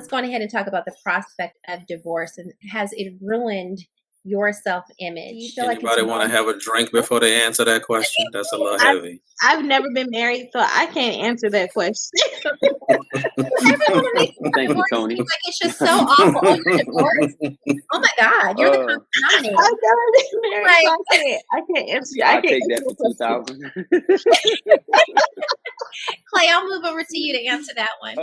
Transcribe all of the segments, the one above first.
go ahead and talk about the prospect of divorce, and has it ruined your self-image? Anybody want to have a drink before they answer that question? That's a little heavy. I've never been married, so I can't answer that question. Everyone makes Thank you, Tony. like it's just so awful. Oh, you're divorced? Oh my God, you're the common denominator. I've never been married, so I can't answer. I'll take that for 2,000. Clay, I'll move over to you to answer that one.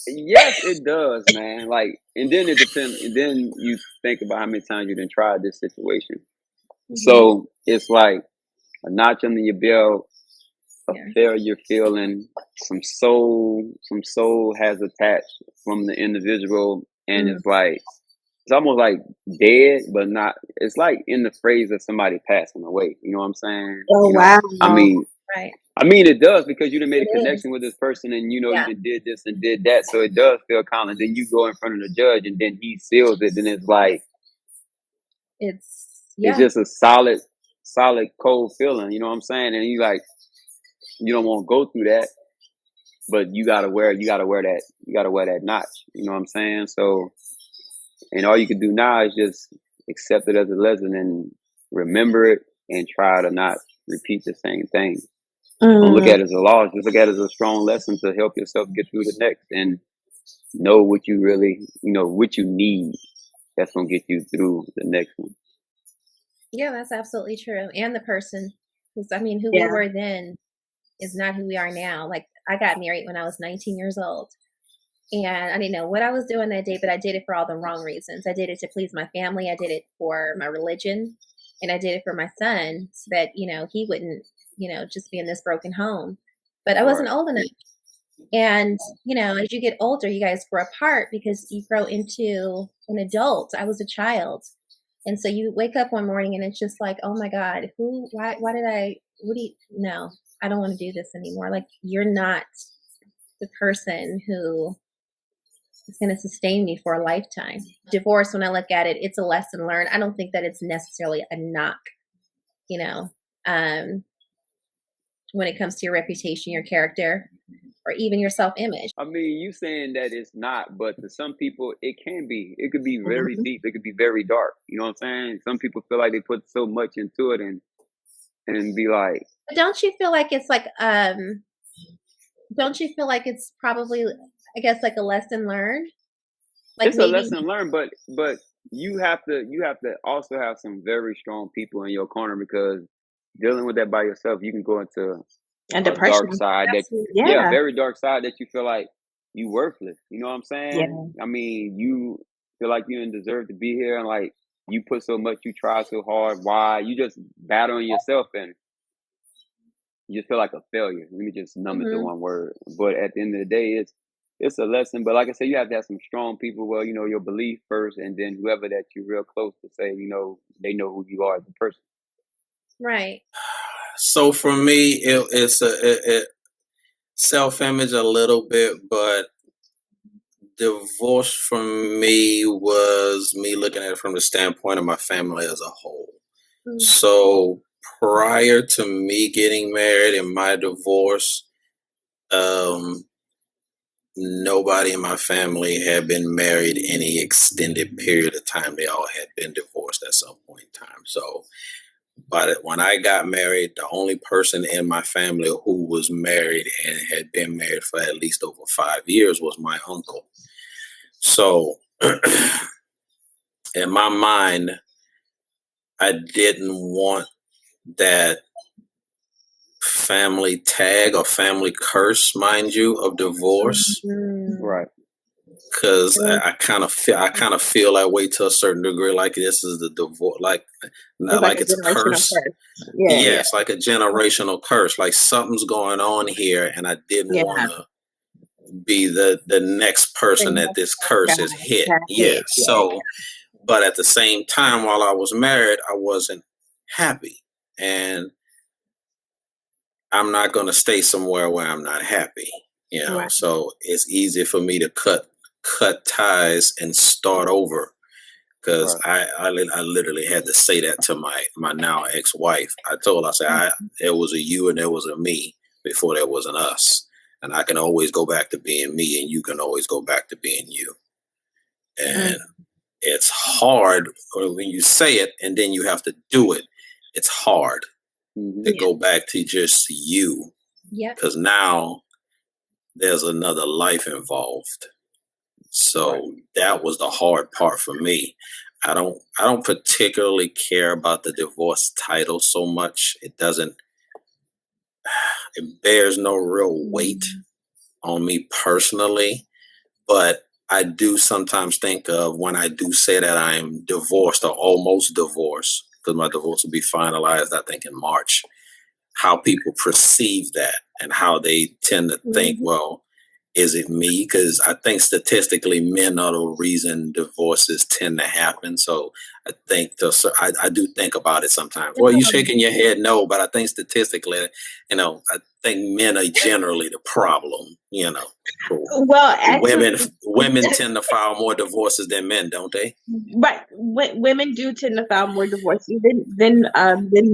Yes, it does, man. Like, and then it depends. And then you think about how many times you done tried this situation. Mm-hmm. So it's like a notch under your belt, a failure feeling, some soul has attached from the individual, and it's like it's almost like dead, but not. It's like in the phrase of somebody passing away. You know what I'm saying? Oh, wow. I mean, it does, because you done made a connection with this person, and you done did this and did that, so it does feel kind of. Then you go in front of the judge, and then he seals it, and it's like it's just a solid cold feeling. You know what I'm saying? And you like, you don't want to go through that, but you gotta wear that notch. You know what I'm saying? So, and all you can do now is just accept it as a lesson and remember it, and try to not repeat the same thing. Don't look at it as a loss. Just look at it as a strong lesson to help yourself get through the next, and know what you really, what you need. That's going to get you through the next one. Yeah, that's absolutely true. And the person who we were then is not who we are now. Like, I got married when I was 19 years old, and I didn't know what I was doing that day, but I did it for all the wrong reasons. I did it to please my family. I did it for my religion, and I did it for my son, so that, he wouldn't, just be in this broken home. But I wasn't old enough. And, as you get older, you guys grow apart because you grow into an adult. I was a child. And so you wake up one morning and it's just like, oh my God, no, I don't want to do this anymore. Like, you're not the person who is going to sustain me for a lifetime. Divorce, when I look at it, it's a lesson learned. I don't think that it's necessarily a knock, when it comes to your reputation, your character, or even your self-image. I mean, you saying that it's not, but to some people, it can be. It could be very deep. It could be very dark. You know what I'm saying? Some people feel like they put so much into it and be like. Don't you feel like it's like, don't you feel like it's probably, I guess, like a lesson learned? Like, it's a lesson learned, but you have to also have some very strong people in your corner, because dealing with that by yourself, you can go into a dark side very dark side that you feel like you worthless. You know what I'm saying? Yeah. I mean, you feel like you didn't deserve to be here, and like you put so much, you try so hard. Why? You just battling yourself, and you just feel like a failure. Let me just numb it to one word. But at the end of the day, it's a lesson. But like I said, you have to have some strong people. Well, your belief first, and then whoever that you're real close to say, they know who you are as a person. Right. So for me, it's a self-image a little bit, but divorce for me was me looking at it from the standpoint of my family as a whole. Mm-hmm. So prior to me getting married and my divorce, nobody in my family had been married any extended period of time. They all had been divorced at some point in time. So but when I got married, the only person in my family who was married and had been married for at least over 5 years was my uncle. So in my mind, I didn't want that family tag or family curse, mind you, of divorce. Right. Because I kind of feel that way to a certain degree, like this is the divorce, like it's a curse. Yeah, it's like a generational curse. Like something's going on here, and I didn't want to be the next person that this curse is hit. Yeah. So, but at the same time, while I was married, I wasn't happy, and I'm not going to stay somewhere where I'm not happy. Right. So it's easy for me to cut ties and start over, because I literally had to say that to my now ex-wife. I told her, I said, it was a you and there was a me before there was an us. and I can always go back to being me, and you can always go back to being you. And it's hard when you say it and then you have to do it. It's hard to go back to just you. Because now there's another life involved. So that was the hard part for me. I don't particularly care about the divorce title so much. It bears no real weight on me personally, but I do sometimes think of when I do say that I'm divorced or almost divorced, because my divorce will be finalized, I think, in March, how people perceive that and how they tend to think, well, is it me? Because I think statistically, men are the reason divorces tend to happen. So I think I do think about it sometimes. Well, you're shaking your head no, but I think statistically, I think men are generally the problem. Well, actually, women tend to file more divorces than men, don't they? Right. Women do tend to file more divorces than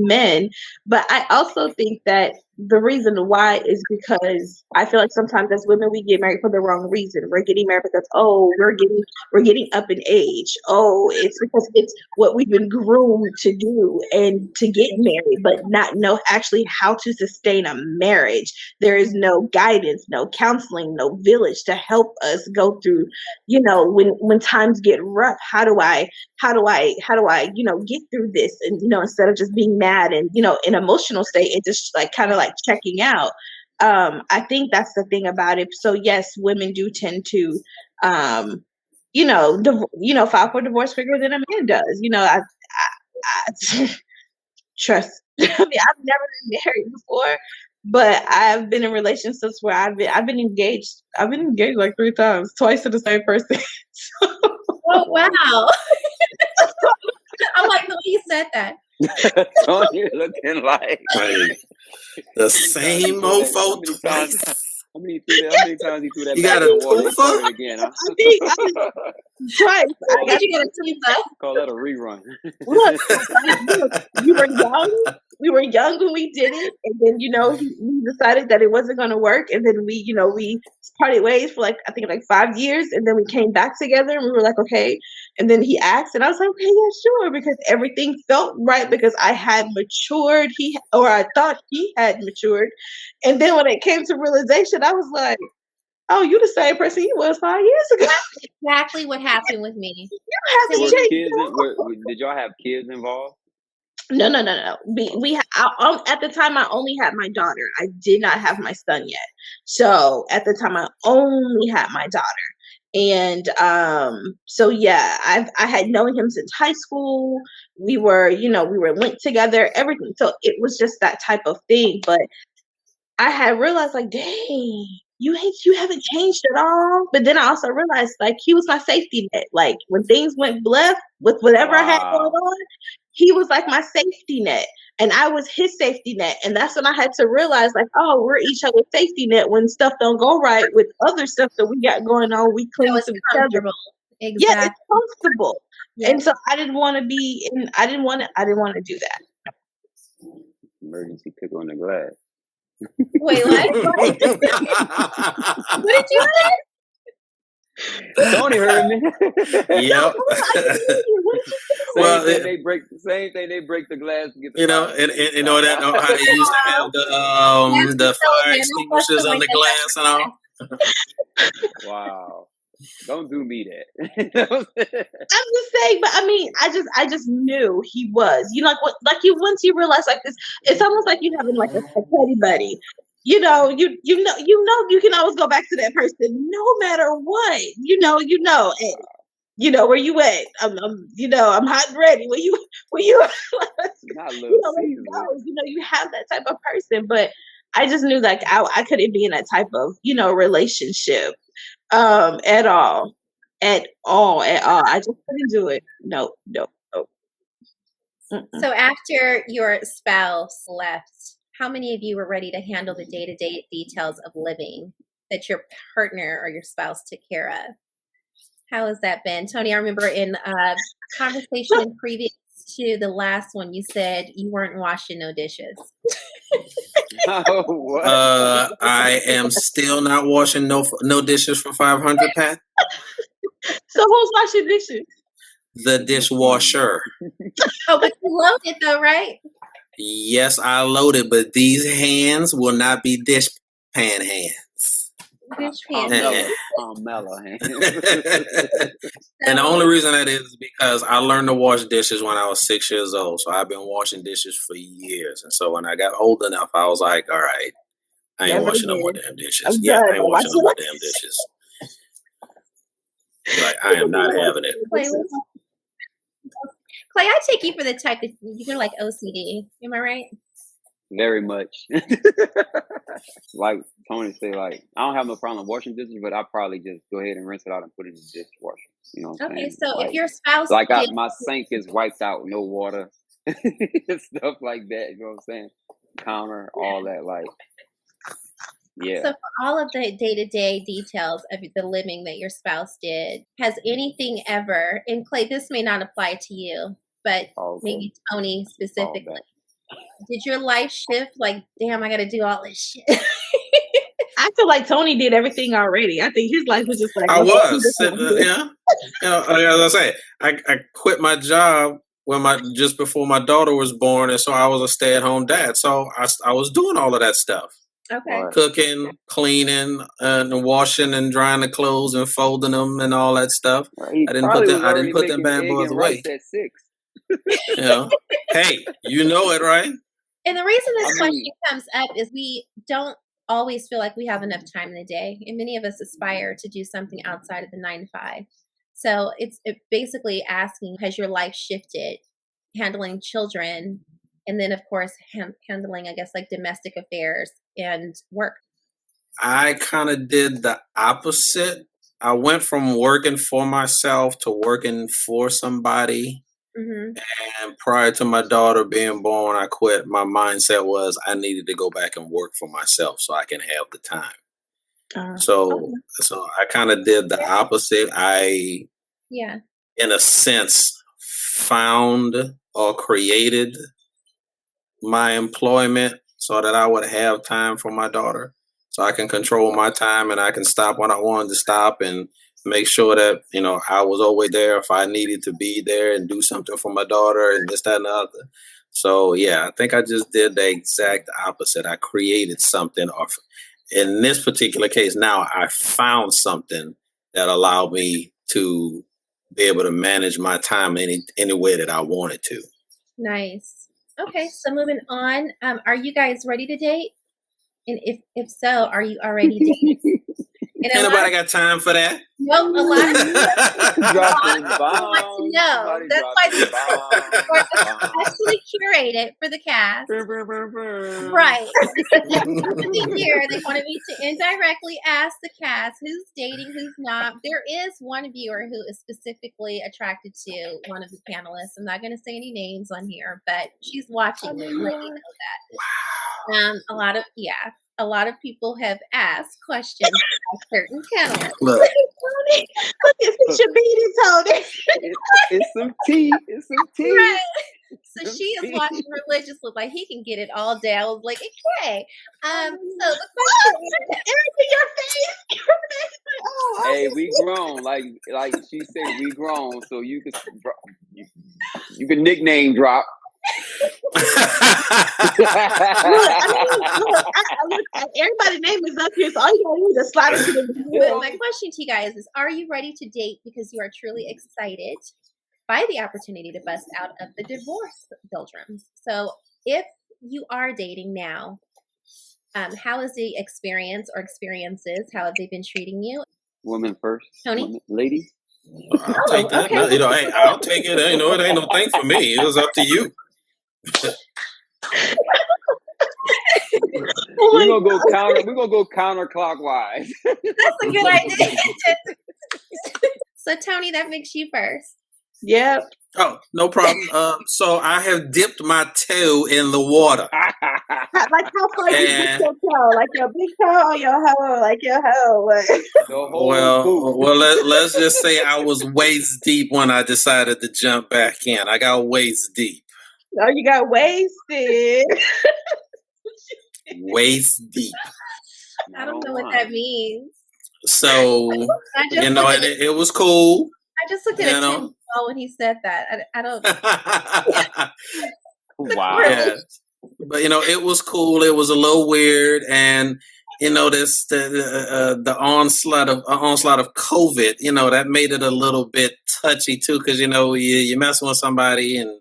men. But I also think that the reason why is because I feel like sometimes as women we get married for the wrong reason. We're getting married because we're getting up in age. Oh, it's because it's what we've been groomed to do and to get married, but not know actually how to sustain a marriage. There is no guidance, no counseling, no village to help us go through, when times get rough. How do I get through this? And instead of just being mad and in emotional state and just like kind of like checking out. I think that's the thing about it. So yes, women do tend to file for divorce quicker than a man does. I trust. I mean, I've never been married before, but I've been in relationships where I've been engaged. I've been engaged like 3 times, twice to the same person. Oh wow! I'm like the way you said that. Tony looking like the same mofo twice. How many times he threw that? You got a twofer again? Huh? I think twice. I got you get a twofer. Call that a rerun. Look, we were young. We were young when we did it, and then we decided that it wasn't going to work, and then we parted ways for I think 5 years, and then we came back together, and we were like, okay. And then he asked, and I was like, okay, yeah, sure, because everything felt right because I had matured. I thought he had matured, and then when it came to realization, I was like, oh, you the same person you was 5 years ago. That's exactly what happened with me. You haven't changed. Did y'all have kids involved? No. We at the time I only had my daughter. I did not have my son yet. So at the time I only had my daughter. And so yeah, I had known him since high school. We were linked together, everything. So it was just that type of thing. But I had realized dang, you haven't changed at all. But then I also realized he was my safety net. Like when things went left with whatever I had going on, he was like my safety net and I was his safety net. And that's when I had to realize we're each other's safety net when stuff don't go right with other stuff that we got going on. We cling to each other. Exactly. Yeah, it's comfortable. Yeah. And so I didn't want to do that. Emergency pickle in the glass. Wait, what? What did you say? Tony heard me. Yep. Well, they break the glass to get the and you know that how they used to have the fire extinguishers on the glass and all. Wow. Don't do me that. I'm just saying, but I mean, I just knew he was. Once you realize this, it's almost like you having a buddy buddy. You can always go back to that person no matter what. And, where you at? I'm hot and ready. Where you? Not you have that type of person, but I just knew I couldn't be in that type of relationship. At all. I just couldn't do it. No. So after your spouse left, how many of you were ready to handle the day-to-day details of living that your partner or your spouse took care of? How has that been? Tony, I remember in a conversation in previous to the last one, you said you weren't washing no dishes. I am still not washing no dishes for 500, Pat. So who's washing dishes? The dishwasher. Oh, but you loaded though, right? Yes, I loaded, but these hands will not be dishpan hands. Carmella hands. And the only reason that is because I learned to wash dishes when I was 6 years old. So I've been washing dishes for years. And so when I got old enough, I was like, all right, I ain't washing no more damn dishes. I ain't washing no more damn dishes. Like, I am not having it. Clay, I take you for the type that you're like OCD. Am I right? Very much. Like Tony said, like, I don't have no problem washing dishes, but I probably just go ahead and rinse it out and put it in the dishwasher. You know what I'm saying? So like, if your spouse my sink is wiped out, no water, stuff like that. You know what I'm saying? Counter, all that, like, yeah. So for all of the day-to-day details of the living that your spouse did, has anything ever, and Clay, this may not apply to you, but maybe Tony specifically, did your life shift like, damn, I got to do all this shit? I feel like Tony did everything already. I think his life was just like, I was. Yeah. You know, as I say, I quit my job just before my daughter was born, and so I was a stay-at-home dad. So I was doing all of that stuff. Okay. Cooking, cleaning, and washing and drying the clothes and folding them and all that stuff. I didn't put them bad boys away. At 6. You know, hey, you know it, right? And the reason this question comes up is we don't always feel like we have enough time in the day, and many of us aspire to do something outside of the 9 to 5. So it's basically asking, has your life shifted, handling children, and then of course handling, I guess, like domestic affairs and work? I kind of did the opposite. I went from working for myself to working for somebody. Mm-hmm. And prior to my daughter being born, I quit. My mindset was I needed to go back and work for myself so I can have the time. So I kind of did the opposite. I, in a sense, found or created my employment so that I would have time for my daughter, so I can control my time and I can stop when I wanted to stop and make sure that, you know, I was always there if I needed to be there and do something for my daughter and this, that, and the other. So, yeah, I think I just did the exact opposite. I created something. In this particular case, now I found something that allowed me to be able to manage my time any way that I wanted to. Nice. Okay, so moving on. Are you guys ready to date? And if so, are you already dating? Anybody got time for that? Well, a lot of people want to know. That's why this is actually curated for the cast. Right. The year they wanted me to indirectly ask the cast who's dating, who's not. There is one viewer who is specifically attracted to one of the panelists. I'm not going to say any names on here, but she's watching me. Let me know that. Wow. A lot of people have asked questions about certain panelists. Look at your beanie, Tony. It's some tea. It's some tea. Right. So she is watching religiously, like he can get it all day. I was like, okay. So the question is, your face. Hey, we grown. Like she said, we grown. So you can nickname drop. Everybody's name is up here, so all you gotta do is slide into the video. My question to you guys is: are you ready to date because you are truly excited by the opportunity to bust out of the divorce doldrums? So, if you are dating now, how is the experience or experiences? How have they been treating you? Woman first, Tony, lady. I'll take that. Okay. You know, I'll take it. You know, it ain't no thing for me. It was up to you. We're gonna go counterclockwise. That's a good idea. So Tony, that makes you first. Yep. Oh, no problem. So I have dipped my toe in the water. Like how far you dip your toe? Like your big toe or your hoe? Like your hoe? Well, let's just say I was waist deep when I decided to jump back in. I got waist deep. Oh, you got wasted. Waist deep. I don't know what that means. So, it was cool. I just looked at it when he said that. I don't. Wow. Yeah. But it was cool. It was a little weird, and this the onslaught of COVID. That made it a little bit touchy too, because you're messing with somebody, and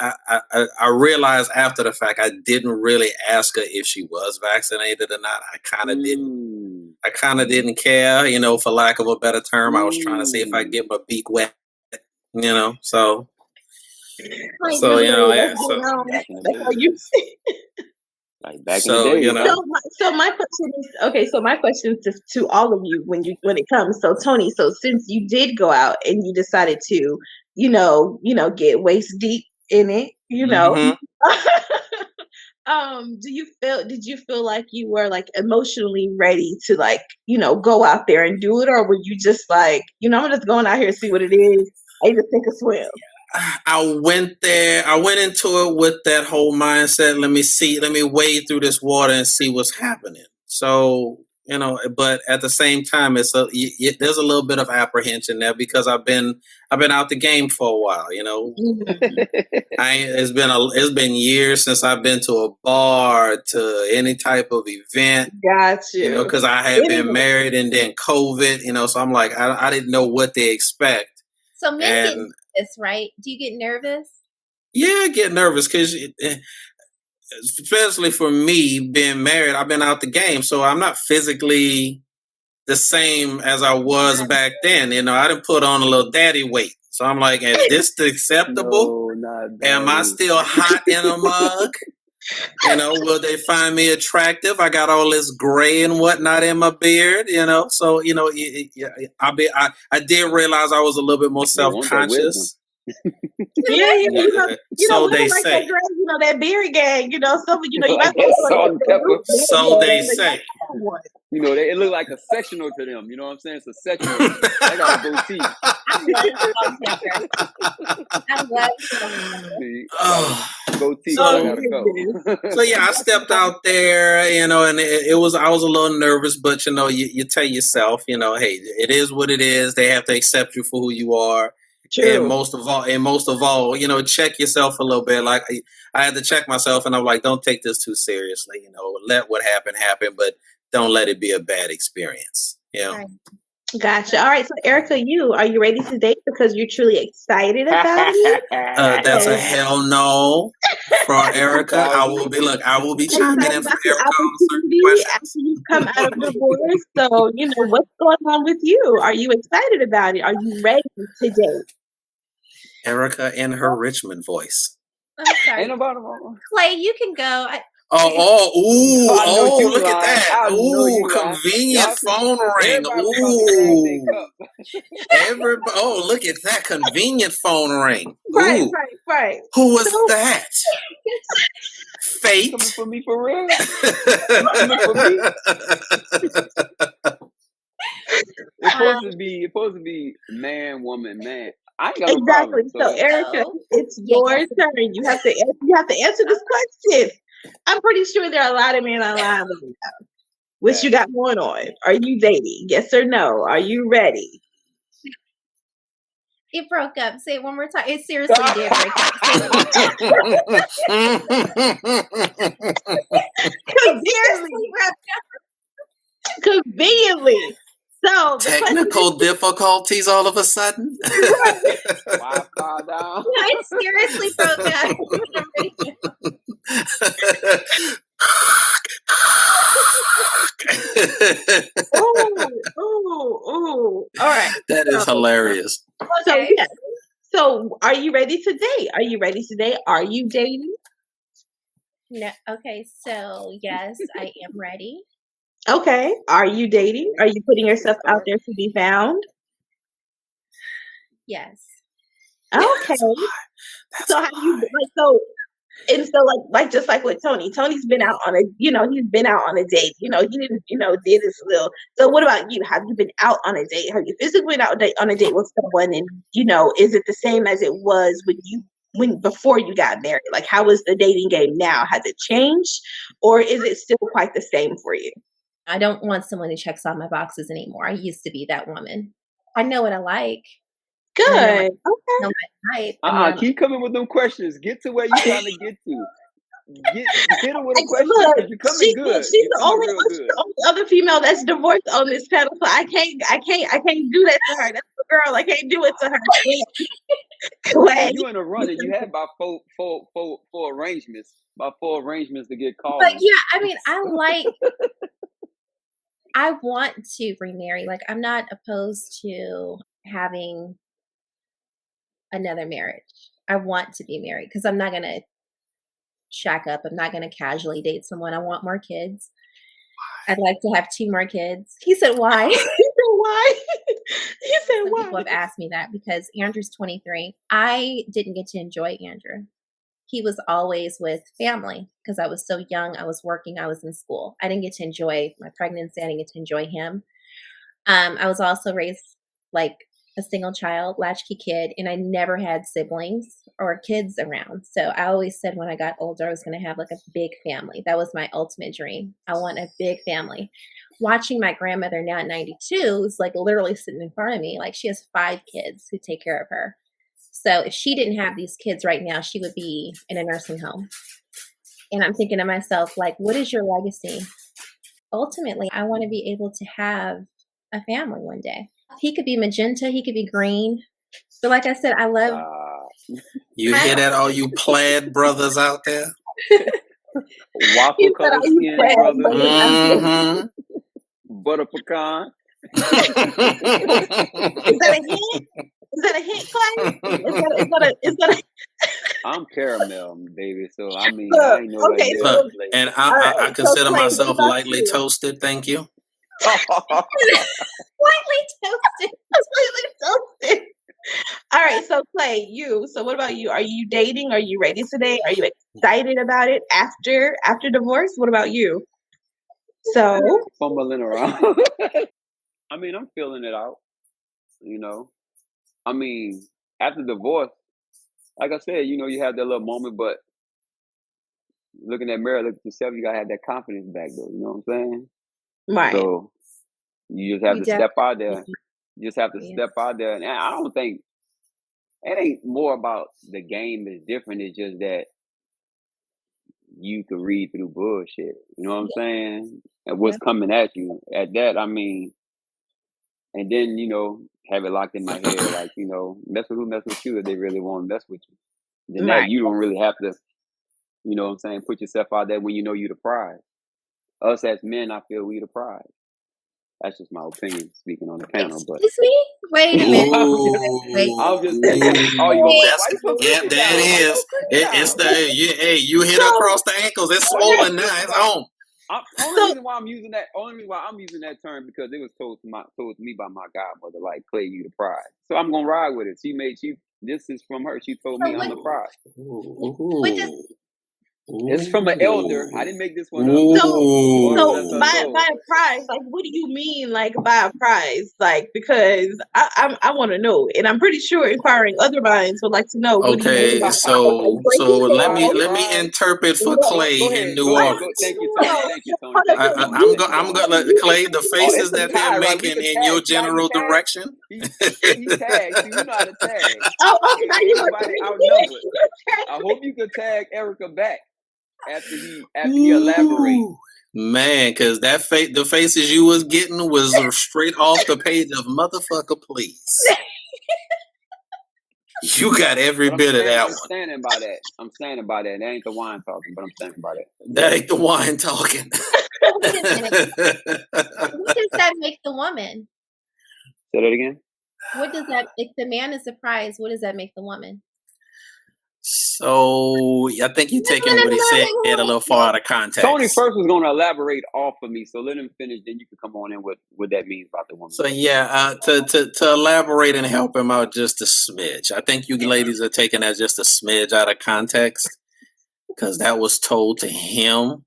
I realized after the fact I didn't really ask her if she was vaccinated or not. I kind of didn't. I kind of didn't care, for lack of a better term. I was trying to see if I could get my beak wet, so. Like back in the day. So my question is So my question is to all of you when it comes. So Tony, since you did go out and you decided to, get waist deep in it, Mm-hmm. did you feel like you were like emotionally ready to like, go out there and do it, or were you just like, I'm just going out here to see what it is. I need to sink or swim. I went into it with that whole mindset. Let me wade through this water and see what's happening. So, but at the same time, there's a little bit of apprehension there because I've been out the game for a while. It's been years since I've been to a bar, to any type of event. Gotcha. Because I had been married and then COVID. So I'm like, I didn't know what to expect. So men get nervous, right? Do you get nervous? Yeah, I get nervous because, especially for me being married, I've been out the game, so I'm not physically the same as I was back then. I didn't put on a little daddy weight, so I'm like, is this acceptable? No, am I still hot in a mug? Will they find me attractive? I got all this gray and whatnot in my beard, So I did realize I was a little bit more self-conscious. So they say. That beard gang. You might salt and pepper. So they say. It look like a sectional to them. You know what I'm saying? It's a sectional. I got a goatee. Goatee. So yeah, I stepped out there, and I was a little nervous, but you tell yourself, hey, it is what it is. They have to accept you for who you are. True. And most of all, check yourself a little bit. Like I had to check myself, and I'm like, don't take this too seriously. Let what happened happen, but don't let it be a bad experience. Right. Gotcha. All right. So Erica, are you ready to date because you're truly excited about it? That's a hell no for Erica. I will be chiming in for Erica on certain questions. After you come out of divorce. So, what's going on with you? Are you excited about it? Are you ready to date? Erica in her Richmond voice. I'm sorry. Clay, you can go. Look at that. Convenient phone ring. Look at that convenient phone ring. Right. Who was that? Fate. Coming for me for real? It's supposed to be man, woman, man. I ain't got no problem. So Erica, it's your turn. You have to answer this question. I'm pretty sure there are a lot of men online right now. What you got going on? Are you dating? Yes or no? Are you ready? It broke up. Say it one more time. It seriously did break up. Conveniently. So technical difficulties all of a sudden. Wi-Fi down. No, it seriously broke up. All right. That is hilarious. Okay. So are you ready to date? Are you dating? No. Okay. So yes, I am ready. Okay. Are you dating? Are you putting yourself out there to be found? Yes. Okay. That's so why. have you like so? And so, like just like with Tony, Tony's been out on a, he's been out on a date. He didn't, did his little. So, what about you? Have you been out on a date? Have you physically been out on a date with someone? And is it the same as it was when before you got married? Like, how is the dating game now? Has it changed, or is it still quite the same for you? I don't want someone who checks all my boxes anymore. I used to be that woman. I know what I like. Good. Okay. Know my type. Keep coming with them questions. Get to where you're trying to get to. Hit her with a question because you're coming good. She's the only other female that's divorced on this panel, so I can't do that to her. That's the girl. I can't do it to her. Clay. You in a run and you had about four arrangements. About 4 arrangements to get called. But yeah, I mean, I want to remarry. Like, I'm not opposed to having another marriage. I want to be married because I'm not going to shack up. I'm not going to casually date someone. I want more kids. I'd like to have 2 more kids. He said, why? He said, why? He said, Some why? people have asked me that because Andrew's 23. I didn't get to enjoy Andrew. He was always with family because I was so young. I was working. I was in school. I didn't get to enjoy my pregnancy. I didn't get to enjoy him. I was also raised like a single child, latchkey kid, and I never had siblings or kids around. So I always said when I got older, I was going to have like a big family. That was my ultimate dream. I want a big family. Watching my grandmother now at 92 is like literally sitting in front of me. Like she has 5 kids who take care of her. So if she didn't have these kids right now, she would be in a nursing home. And I'm thinking to myself, like, what is your legacy? Ultimately, I want to be able to have a family one day. He could be magenta. He could be green. So like I said, I love. You hear that, all you plaid brothers out there? Waffle color skin brothers. Mm-hmm. Butter pecan. Is that a hint? Is that a hint, Clay? Is that a I'm caramel, baby. So I mean, I ain't know okay, that. And I consider myself lightly toasted. Thank you. Slightly toasted. All right, so Clay, so what about you? Are you dating? Are you ready today? Are you excited about it after divorce? What about you? So fumbling around. I mean, I'm feeling it out. I mean, after divorce, like I said, you have that little moment, but looking at mirror, look at yourself, you gotta have that confidence back though. You know what I'm saying? Right. So you just have to step out there. You just have to step out there. And I don't think it ain't more about the game is different. It's just that you can read through bullshit. You know what I'm saying? And what's coming at you. At that, I mean, and then, have it locked in my head, like, mess with who mess with you if they really want to mess with you. Then that you don't really have to, you know what I'm saying, put yourself out there when you know you're the prize. Us as men, I feel we the prize. That's just my opinion speaking on the panel. But excuse me? Wait a minute. I'm just saying. Oh, there it is. It's the you hit across the ankles. It's swollen now. It's on. Only reason why I'm using that term because it was told to me by my godmother, like, Clay, you the prize. So I'm gonna ride with it. This is from her. She told me I'm the prize. It's from an elder. I didn't make this one up. So by a prize, like, what do you mean, like, by a prize? Like, because I want to know, and I'm pretty sure inquiring other minds would like to know. Okay, so let me interpret for Clay in New Orleans. Thank you, Tony. I'm gonna Clay, the faces that they're making in your general direction. He tagged. You know how to tag. Okay, everybody outnumbered. I hope you could tag Erica back. After he elaborates, man, because the faces you was getting was straight off the page of Motherfucker Please. You got every bit of that one. I'm standing by that. That ain't the wine talking, but I'm standing by that. That ain't the wine talking. What does that make the woman? Say that again. What does that? If the man is the prize, what does that make the woman? So I think you're taking what he said a little far out of context. Tony first was going to elaborate off of me, so let him finish. Then you can come on in with what that means about the woman. So yeah, to elaborate and help him out just a smidge. I think you ladies are taking that just a smidge out of context because that was told to him.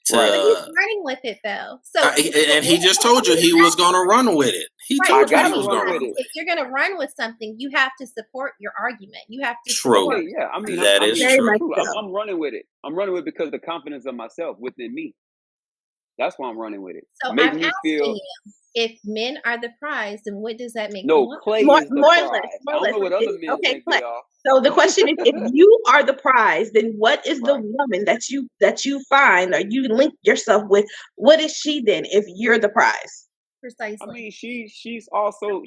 But he's running with it though. So and he just told you he was going to run with it. He told you he was going to run with it. If you're going to run with something, you have to support your argument. You have to. True. Okay, yeah, I mean that is true. I'm running with it. I'm running with it because the confidence of myself within me. That's why I'm running with it. So I'm asking you, if men are the prize, then what does that make? Clay is the prize. I don't know what other men think they are. So the question is, if you are the prize, then what is the woman that you find or you link yourself with? What is she then if you're the prize? Precisely. I mean, she's also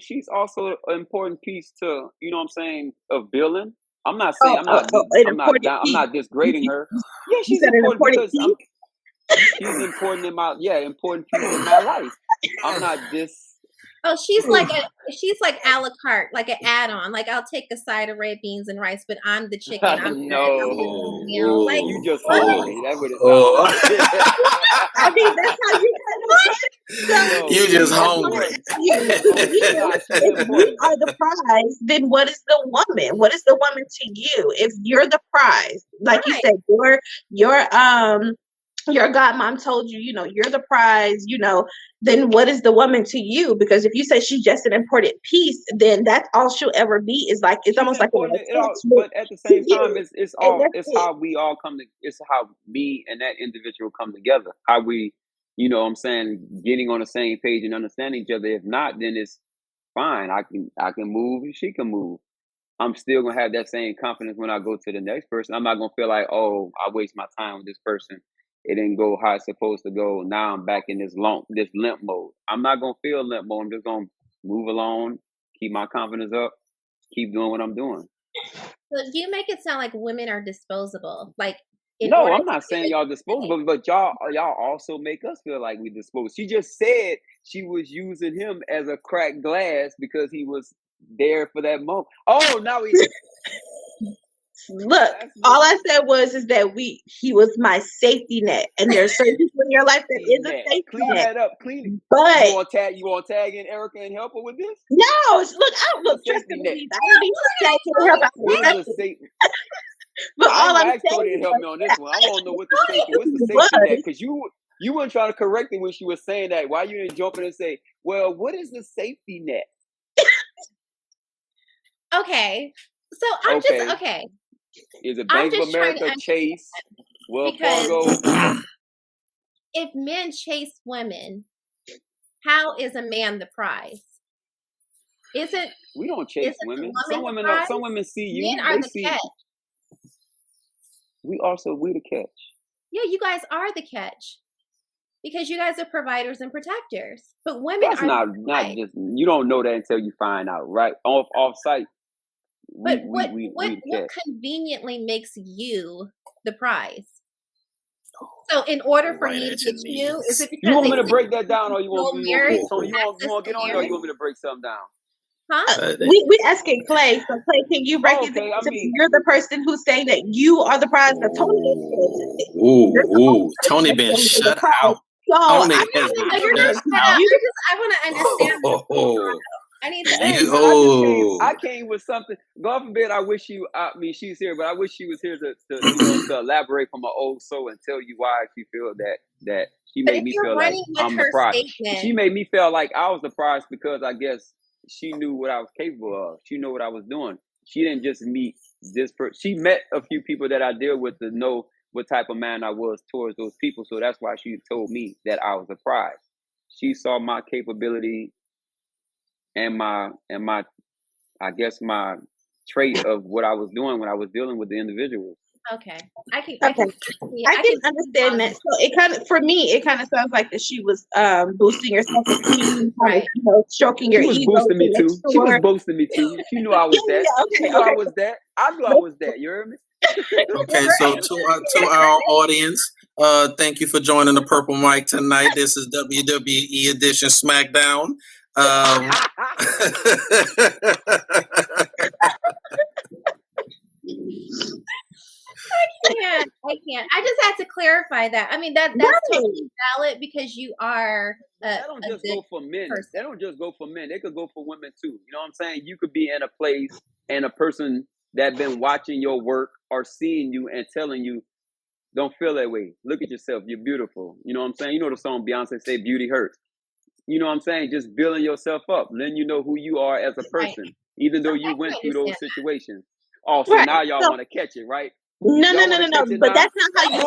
an important piece to, you know what I'm saying, of building. I'm not saying I'm not disgrading her. Yeah, she's important because she's important in my important piece in my life. I'm not Oh, she's like a la carte, like an add-on. Like I'll take a side of red beans and rice, but I'm the chicken. No, like you just hungry. That's what it sounds like. I mean, that's how you kind of you just hungry. If you are the prize, then what is the woman? What is the woman to you? If you're the prize, like you said, your godmom told you, you're the prize, then what is the woman to you? Because if you say she's just an important piece, then that's all she'll ever be. Is like it's almost like but at the same time, it's how we all come to. It's how me and that individual come together. How we, what I'm saying, getting on the same page and understanding each other. If not, then it's fine. I can move and she can move. I'm still gonna have that same confidence when I go to the next person. I'm not gonna feel like, oh, I waste my time with this person. It didn't go how it's supposed to go. Now I'm back in this limp mode. I'm not gonna feel limp mode. I'm just gonna move along, keep my confidence up, keep doing what I'm doing. So you make it sound like women are disposable. Like no, I'm not saying y'all disposable, but y'all also make us feel like we disposable. She just said she was using him as a cracked glass because he was there for that moment. Oh, now he. Look, all I said is that he was my safety net, and there's certain people in your life that is a safety net. Clean that up, clean it. But you want to tag in Erica and help her with this? No, look, trust me. I don't need to tag to help out. But all I'm saying, help me on this one. I want to know what's the safety net, because you weren't trying to correct it when she was saying that. Why you didn't jump in and say, "Well, what is the safety net?" Okay, so I'm just okay. Is it Bank of America, Chase, Wells Fargo? If men chase women, how is a man the prize? Isn't we don't chase women? Some women see you. Men are the catch. We the catch. Yeah, you guys are the catch because you guys are providers and protectors. But women are not just. You don't know that until you find out, right? Off site. But what conveniently makes you the prize? So in order for me to get you, is it because you want me to break that down, or you want to get on, or you want me to break something down? Huh? We asking Clay. So Clay, can you break it down? You're the person who's saying that you are the prize. That Tony been shut out. Tony has been shut out. I want to understand. I need to. I came with something. God forbid, I wish you. She's here, but I wish she was here to elaborate from my old soul and tell you why she feel that she made me feel like I'm the prize. She made me feel like I was the prize because I guess she knew what I was capable of. She knew what I was doing. She didn't just meet this person. She met a few people that I deal with to know what type of man I was towards those people. So that's why she told me that I was the prize. She saw my capability. And my I guess my trait of what I was doing when I was dealing with the individuals. Okay. I can understand that. So it kind of, for me, it kind of sounds like that she was boosting your self-esteem, right? Stroking your ego. She was boosting me too. She was boosting me too. She knew I was that. She knew I was that. I knew I was that. You heard me? Okay, so to our audience, thank you for joining the Purple Mic tonight. This is WWE Edition SmackDown. can't. I just had to clarify that. I mean, that's totally valid because you are that don't just go for men. Person. That don't just go for men. They could go for women too. You know what I'm saying? You could be in a place and a person that been watching your work or seeing you and telling you, don't feel that way. Look at yourself. You're beautiful. You know what I'm saying? You know the song Beyonce say, beauty hurts. You know what I'm saying? Just building yourself up. Then you know who you are as a person, even though you went through those situations. Oh, so now y'all want to catch it, right? No. But that's not how you.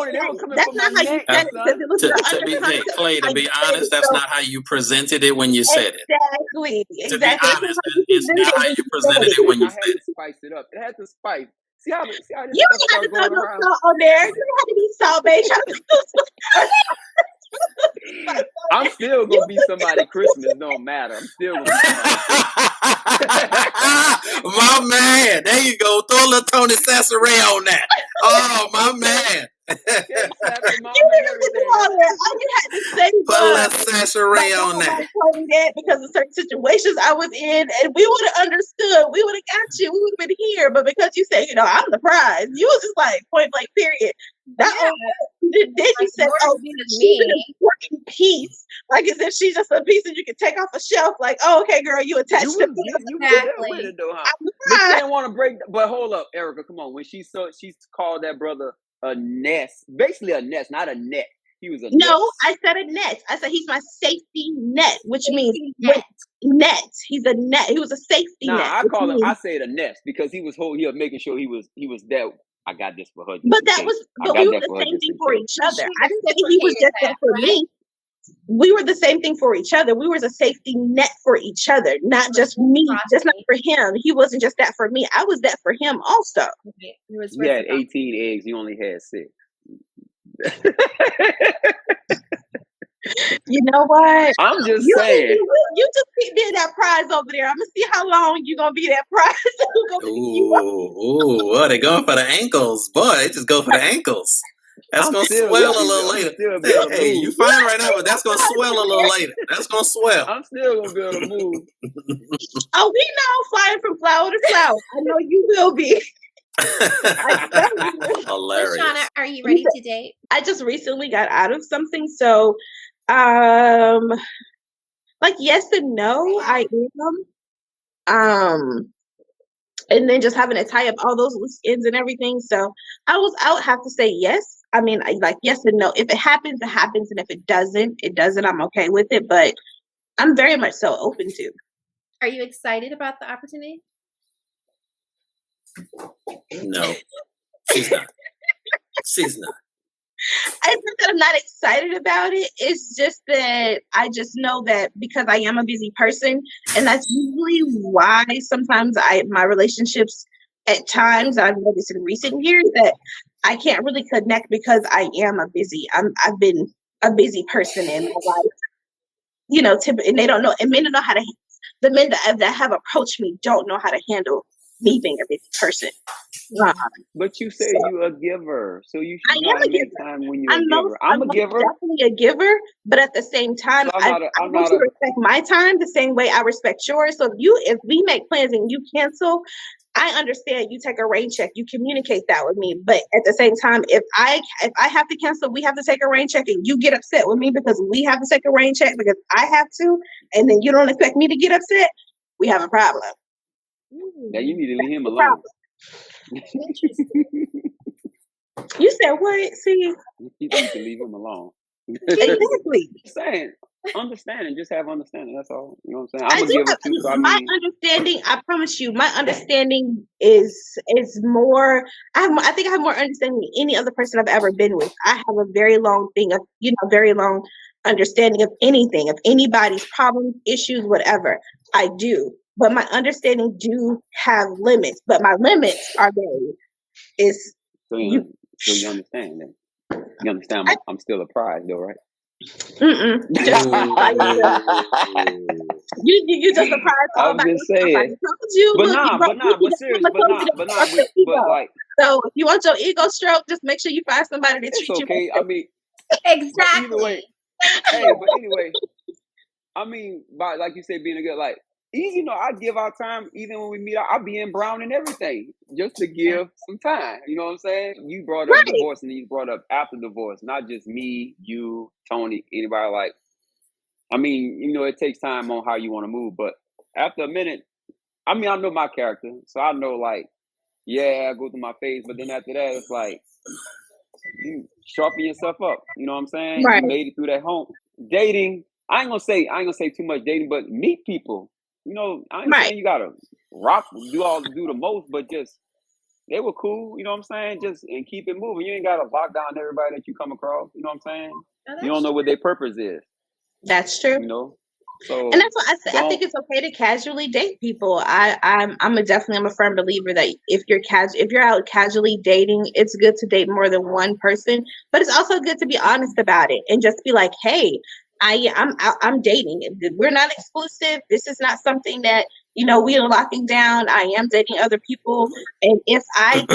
That's not how you said it. Clay, to be honest, that's not how you presented it when you said it. Exactly. To be honest, it's not how you presented it when you said it. Spice it up. It had to spice. See how this you don't have to throw no salt on there. You don't have to be salt, babe. I'm still gonna be somebody Christmas, don't matter. I'm still gonna be somebody my man, there you go. Throw a little Tony Sassare on that. Oh, my man. You didn't do all that. I had to say put a little Sassare on that. Told me that because of certain situations I was in, and we would have understood. We would have got you. We would have been here. But because you said, I'm the prize, you was just like point blank, period. Then you said, she's an important piece. Like as if she's just a piece that you can take off a shelf. Like, okay, girl, you attached to me. Exactly. But you didn't want to break. But hold up, Erica, come on. When she's called that brother a nest, basically a nest, not a net. He was a nest. I said a net. I said he's my safety net, which means net. He's a net. He was a safety net. I say it a nest because he was making sure he was there. I got this for her. But we were the same thing for each other. I didn't say he was just there for me. We were the same thing for each other. We were a safety net for each other, not just me, just not for him. He wasn't just that for me. I was that for him also. You had 18 eggs. You only had 6. You know what? I'm just saying. You just keep being that prize over there. I'm gonna see how long you're gonna be that prize. Ooh, they're going for the ankles. Boy, they just go for the ankles. That's going to swell a little later. Hey, you fine right now, but that's going to swell a little later. That's going to swell. I'm still going to be able to move. Oh, we know, flying from flower to flower. I know you will be. Hilarious. LaShonna, are you ready to date? I just recently got out of something, so like yes and no, I am. And then just having to tie up all those loose ends and everything. So I would have to say yes. I mean, like yes and no. If it happens, it happens, and if it doesn't, it doesn't. I'm okay with it, but I'm very much so open to. Are you excited about the opportunity? No, she's not. She's not. I think that I'm not excited about it. It's just that I just know that because I am a busy person, and that's usually why sometimes my relationships at times I've noticed in recent years that I can't really connect because I am I've been a busy person in my life. And they don't know, and men don't know how to. The men that have approached me don't know how to handle me being a busy person. But you say you're a giver, so you should know how to make time when you're a giver. I'm a giver. Definitely a giver, but at the same time, I want you to respect my time the same way I respect yours. So if we make plans and you cancel, I understand. You take a rain check. You communicate that with me. But at the same time, if I have to cancel, we have to take a rain check, and you get upset with me because we have to take a rain check because I have to, and then you don't expect me to get upset, we have a problem. Now you need to leave him alone. You said what? See, you need to leave him alone. Exactly. Saying understanding, just have understanding. That's all. You know what I'm saying? I'm gonna give it to you. My understanding, I promise you, my understanding is more. I think I have more understanding than any other person I've ever been with. I have a very long very long understanding of anything, of anybody's problems, issues, whatever. I do. But my understanding do have limits. But my limits are very So you understand then? You understand? I'm still a prize, though, right? You just a prize. I'm just saying. But seriously, so if you want your ego stroke, just make sure you find somebody to treat you. Okay, I mean, exactly. But anyway, I mean, by like you say, being a good, like easy. I give our time even when we meet. I'll be in brown and everything just to give some time. You know what I'm saying? You brought up divorce, and you brought up after divorce, not just me, you, Tony, anybody. Like, I mean, it takes time on how you want to move, but after a minute, I mean, I know my character, so I know, like, yeah, I go through my phase, but then after that, it's like you sharpen yourself up. You know what I'm saying? Right. You made it through that home dating. I ain't gonna say too much dating, but meet people. I ain't saying you gotta do the most, but just they were cool. You know what I'm saying? Just and keep it moving. You ain't gotta lock down everybody that you come across. You know what I'm saying? You don't know what their purpose is. That's true. So, and that's what I say. I think it's okay to casually date people. I'm a firm believer that if you're out casually dating, it's good to date more than one person, but it's also good to be honest about it and just be like, hey, I'm dating. We're not exclusive. This is not something that we are locking down. I am dating other people, and I'm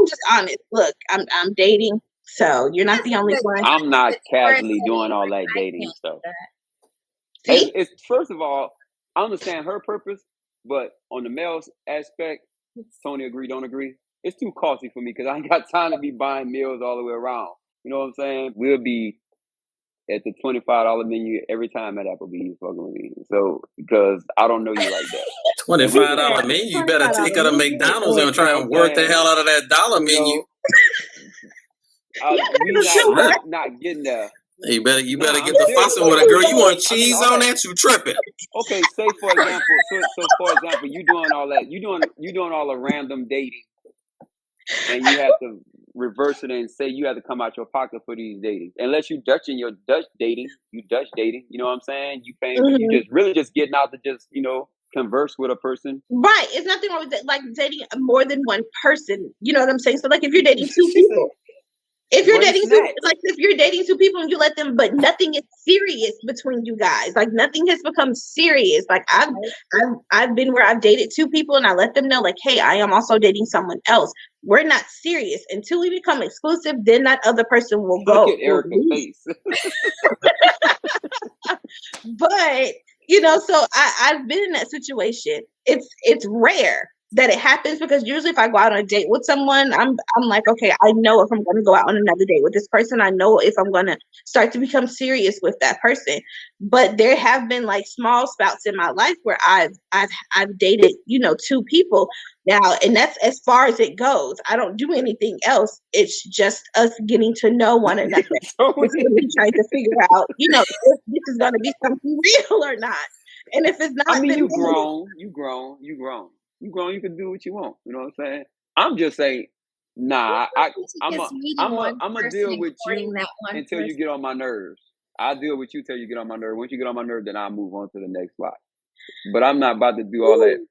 just honest. Look, I'm dating, so you're not the only one. I'm not casually doing all that dating stuff. It's first of all, I understand her purpose, but on the male aspect, Tony agree, don't agree. It's too costly for me because I ain't got time to be buying meals all the way around. You know what I'm saying? We'll be at the $25 menu every time at Applebee's fucking with me. So because I don't know you like that. $25 menu, you better take her to McDonald's and try and work the hell out of that dollar menu. We not getting there. You better get the fussing with a girl. You want cheese on that? You tripping? Okay, say for example, so for example, you doing all that, you doing all the random dating, and you have to reverse it and say you have to come out your pocket for these dating, unless you Dutch dating. You know what I'm saying? You paying, you just really just getting out to just converse with a person. Right, it's nothing wrong with like dating more than one person. You know what I'm saying? So like if you're dating two people. If you're dating two people and you let them, but nothing is serious between you guys, like nothing has become serious. Like I've been where I've dated two people and I let them know, like, hey, I am also dating someone else. We're not serious until we become exclusive. Then that other person will go. Look at Erica's face. But so I've been in that situation. It's rare that it happens because usually if I go out on a date with someone, I'm like, okay, I know if I'm going to go out on another date with this person, I know if I'm going to start to become serious with that person. But there have been like small spouts in my life where I've dated, two people now, and that's as far as it goes. I don't do anything else. It's just us getting to know one another. It's really trying to figure out, if this is going to be something real or not. And if it's not, I mean, you grown. You can do what you want. You know what I'm saying? I'm just saying, nah. I'm gonna deal with you until you get on my nerves. I'll deal with you till you get on my nerves. Once you get on my nerves, then I'll move on to the next spot. But I'm not about to do all that.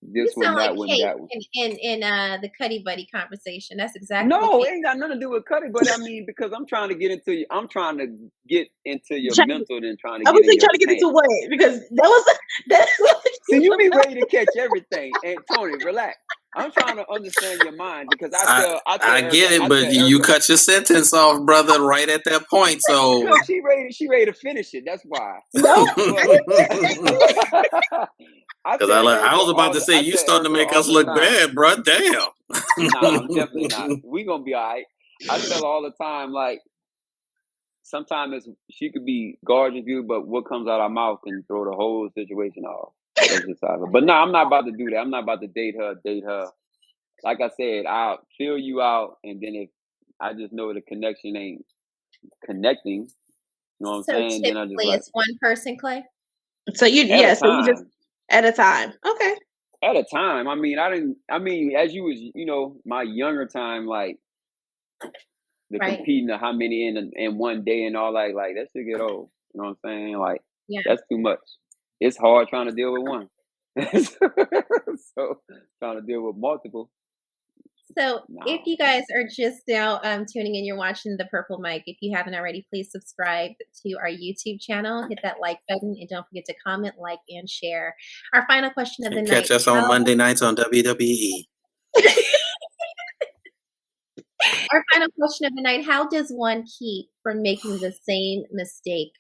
This one, that one, that one. In the Cuddy Buddy conversation. That's exactly. No, it ain't got nothing to do with Cuddy Buddy. I mean, because I'm trying to get into you. I'm trying to get into your mental than trying to. I was trying to get into what? Because that was. See, you be ready to catch everything, and Tony, relax. I'm trying to understand your mind because I get it, but you cut your sentence off, brother, right at that point. So she ready to finish it. That's why. No. Because I was about to say you starting to make us look bad, bro. Damn. Nah, I'm definitely not. We gonna be all right. I tell her all the time, like sometimes she could be gorgeous, dude, but what comes out of her mouth can throw the whole situation off. But no, I'm not about to do that. I'm not about to date her. Like I said, I'll fill you out, and then if I just know the connection ain't connecting, you know what I'm saying? Then I just it's one person, Clay. So you just at a time. Okay. At a time. I mean, as you was, my younger time, like the competing of how many in one day and all like that should get old. You know what I'm saying? Like that's too much. It's hard trying to deal with one. So trying to deal with multiple. So if you guys are just now tuning in, you're watching The Purple Mic. If you haven't already, please subscribe to our YouTube channel. Hit that like button and don't forget to comment, like, and share. Our final question of the night. Catch us on Monday nights on WWE. Our final question of the night. How does one keep from making the same mistake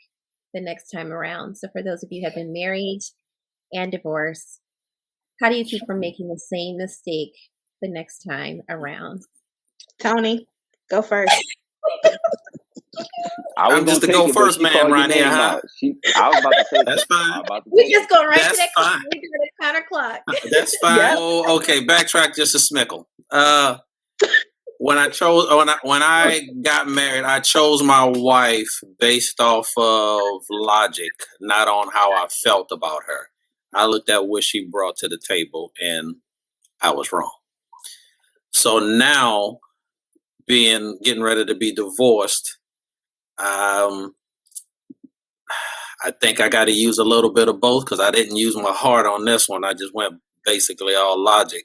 the next time around? So for those of you who have been married and divorce, how do you keep from making the same mistake the next time around? Tony, go first. I'm just the go first man right here, huh? I was about to say that's fine. We just go right to that clock. We do the counterclock. That's fine. Yep. Oh, okay. Backtrack just a smickle. When I got married, I chose my wife based off of logic, not on how I felt about her. I looked at what she brought to the table, and I was wrong. So now, getting ready to be divorced, I think I got to use a little bit of both because I didn't use my heart on this one. I just went basically all logic.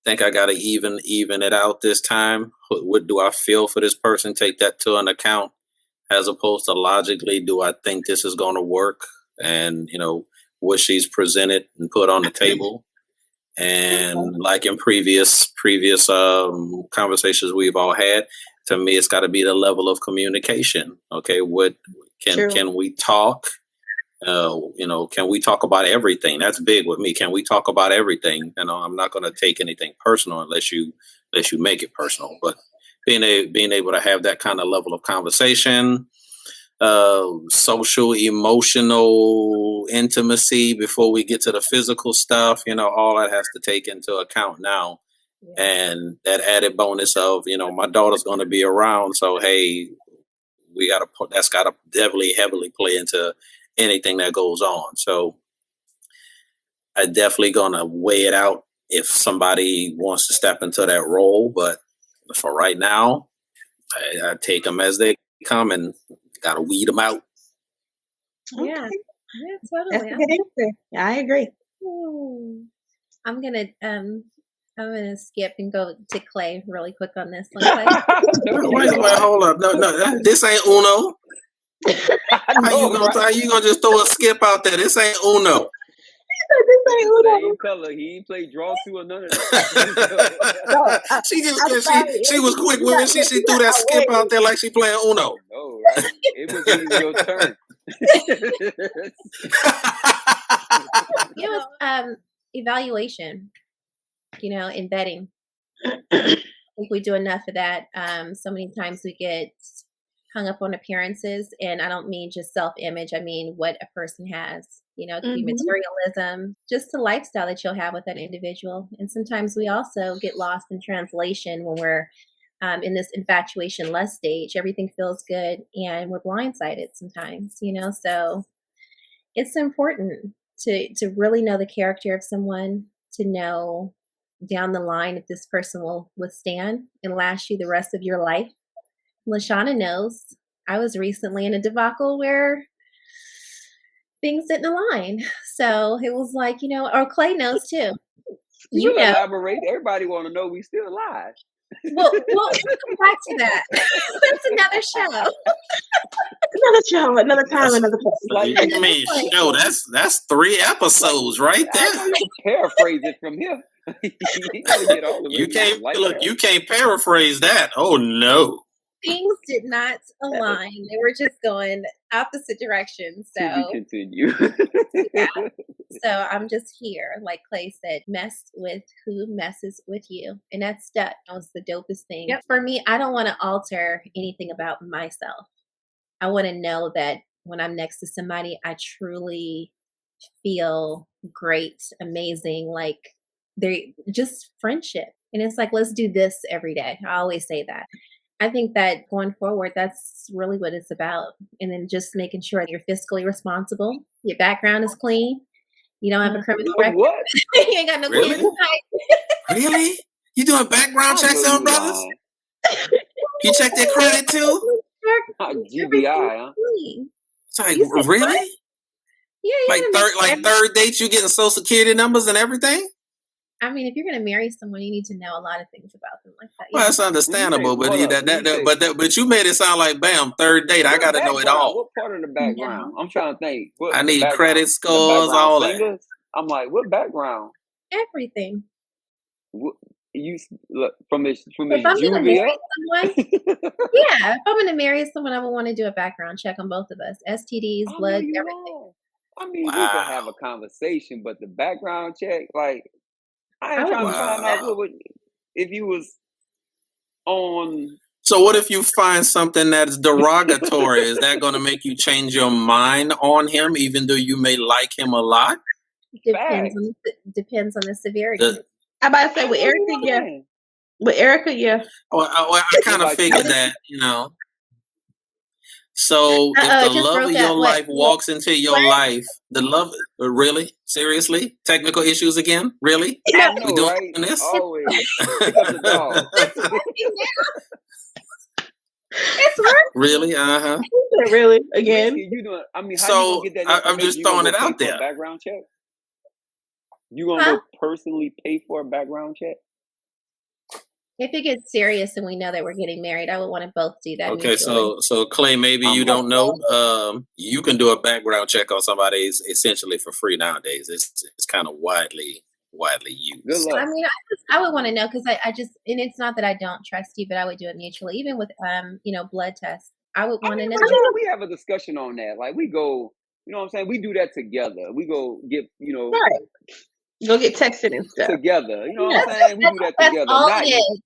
I think I got to even it out this time. What do I feel for this person? Take that to an account as opposed to logically, do I think this is going to work? And, what she's presented and put on the table. And like in previous conversations we've all had, to me, it's got to be the level of communication. Okay, what can we talk? Can we talk about everything? That's big with me. Can we talk about everything? I'm not going to take anything personal unless you make it personal. But being able to have that kind of level of conversation, social, emotional intimacy before we get to the physical stuff, all that has to take into account now. Yeah. And that added bonus of, my daughter's going to be around. So, hey, that's got to definitely heavily play into anything that goes on. So I definitely going to weigh it out if somebody wants to step into that role. But for right now, I take them as they come and got to weed them out. Yeah, totally. That's a good answer. Yeah, I agree. I'm gonna skip and go to Clay really quick on this one. Wait, hold up. No, this ain't Uno. How you gonna just throw a skip out there? This ain't Uno. Same color. He ain't played draw two or none of that. She was quick with it. She threw that skip out there like she playing Uno. No, right? It was your turn. Evaluation. In vetting. I think we do enough of that. So many times we get hung up on appearances, and I don't mean just self-image. I mean what a person has. It could be materialism, just the lifestyle that you'll have with that individual. And sometimes we also get lost in translation when we're in this infatuation lust stage. Everything feels good, and we're blindsided sometimes. So it's important to really know the character of someone, to know down the line if this person will withstand and last you the rest of your life. LaShonna knows. I was recently in a debacle where things didn't align. So it was like, or Clay knows too. You elaborate. Everybody want to know we still alive. Well, we'll come back to that. That's another show. Another time, another place. I mean, show, that's 3 episodes right there. Paraphrase it from here. You can't paraphrase that. Oh no. Things did not align. They were just going opposite directions. So continue. Yeah. So I'm just here, like Clay said, mess with who messes with you. And that stuck. That was the dopest thing. Yep. For me, I don't want to alter anything about myself. I want to know that when I'm next to somebody, I truly feel great, amazing, like they're just friendship. And it's like, let's do this every day. I always say that. I think that going forward, that's really what it's about. And then just making sure you're fiscally responsible. Your background is clean. You don't have a criminal record. What? You ain't got no kids. Really? You doing background checks on brothers? You check their credit too? GBI, huh? It's like, really? Yeah. Third date, you getting social security numbers and everything? I mean, if you're going to marry someone, you need to know a lot of things about them like that. Well, that's understandable, but you made it sound like, bam, third date, I got to know it all. What part of the background? I'm trying to think. I need credit scores, all that. I'm like, what background? Everything. You look from his if I'm going to marry someone, if I'm going to marry someone, I would want to do a background check on both of us, STDs, blood, everything. I mean, we could have a conversation, but the background check, like, I ain't trying to find out what would, if you was on. So what if you find something that's derogatory? Is that going to make you change your mind on him, even though you may like him a lot? Depends on the severity. I'm about to say with Erica, yeah. With Erica, yeah. Well, I kind of figured that, you know. So if the love of your life walks into your life, the love, really? Seriously? Technical issues again? Really? I know, we doing right? this? Always. Pick up the dog. It's working. Really? Uh-huh. Really? Again? You doing, I mean, how so you get that I'm just throwing it out there. Background check? You gonna go personally pay for a background check? If it gets serious and we know that we're getting married, I would want to both do that. Okay, so Clay, maybe you don't know. You can do a background check on somebody essentially for free nowadays. It's kind of widely used. Good luck. I mean, I would want to know because I just, and it's not that I don't trust you, but I would do it mutually. Even with blood tests, I would want to know. We have a discussion on that. Like we go, you know what I'm saying? We do that together. We go get, right. Go get texted and stuff together. You know what I'm saying? We do that together. All it is.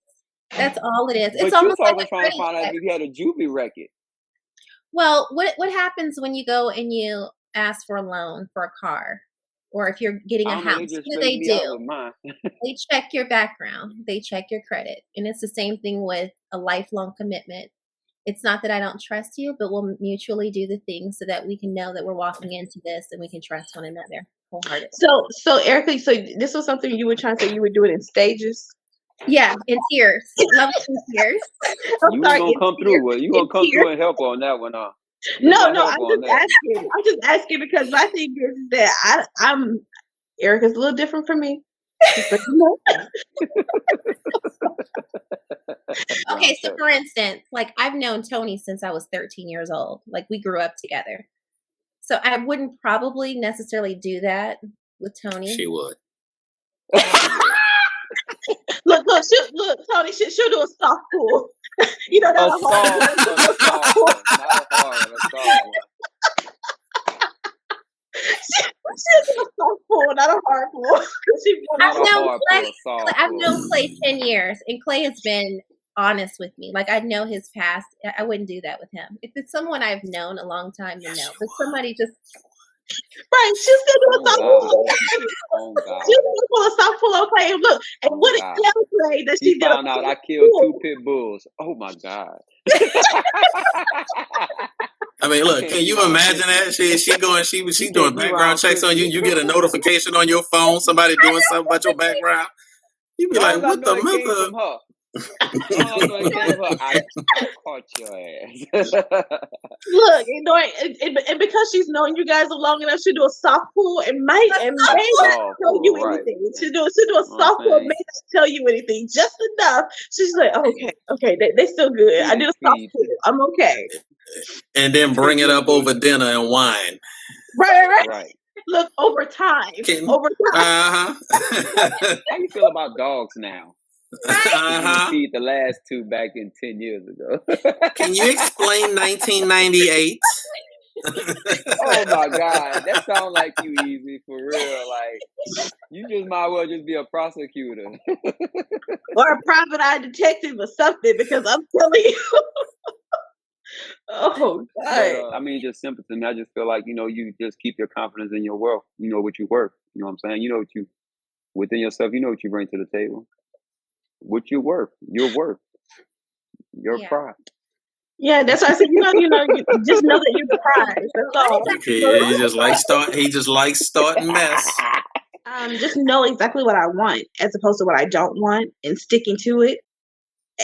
That's all it is. It's almost like trying to find out if you had a juvie record. Well, what happens when you go and you ask for a loan for a car, or if you're getting a house? What do they do? They check your background. They check your credit, and it's the same thing with a lifelong commitment. It's not that I don't trust you, but we'll mutually do the things so that we can know that we're walking into this and we can trust one another wholeheartedly. So Erica, so this was something you were trying to say you would do it in stages? Yeah, in tears. Love in tears. You gonna come through. Well, you gonna come through and help on that one, huh? No, I'm just asking. I'm just asking because my thing is that I'm Erica's a little different from me. Okay, so for instance, like I've known Tony since I was 13 years old. Like we grew up together. So I wouldn't probably necessarily do that with Tony. She would. Look, Tony, she'll do a soft pool. You know, that's a soft pool. Not a hard one. She'll do a soft pool, not a hard pool. I've known Clay 10 years, and Clay has been honest with me. Like I know his past. I wouldn't do that with him. If it's someone I've known a long time, then no. But somebody just. Right, she'll still do a soft pool. She'll do a soft pool. Okay, look, and what a play that she found out I killed 2 pit bulls. Oh my God! I mean, look, can you imagine that? She doing background checks on you. You get a notification on your phone, somebody doing something about your background. You be like, what the mother? I caught your ass. Look, and because she's known you guys long enough, she'll do a soft pool and may not tell you anything. She'll do a soft pool and may not tell you anything, just enough. She's like, okay, they still good. I did a soft pool. I'm okay. And then bring it up over dinner and wine. Right. Look, over time. Uh-huh. How you feel about dogs now? You feed the last 2 back in 10 years ago. Can you explain 1998? Oh my God, that sounds like you easy for real. Like you just might as well just be a prosecutor or a private eye detective or something. Because I'm telling you. Oh God. I mean, just simple to me. I just feel like you just keep your confidence in your worth. You know what you worth. You know what I'm saying? You know what you within yourself. You know what you bring to the table. What you're worth. Your worth. Your pride. Yeah, that's why I said, you just know that you're the prize. That's all. He just likes starting mess. Just know exactly what I want as opposed to what I don't want and sticking to it.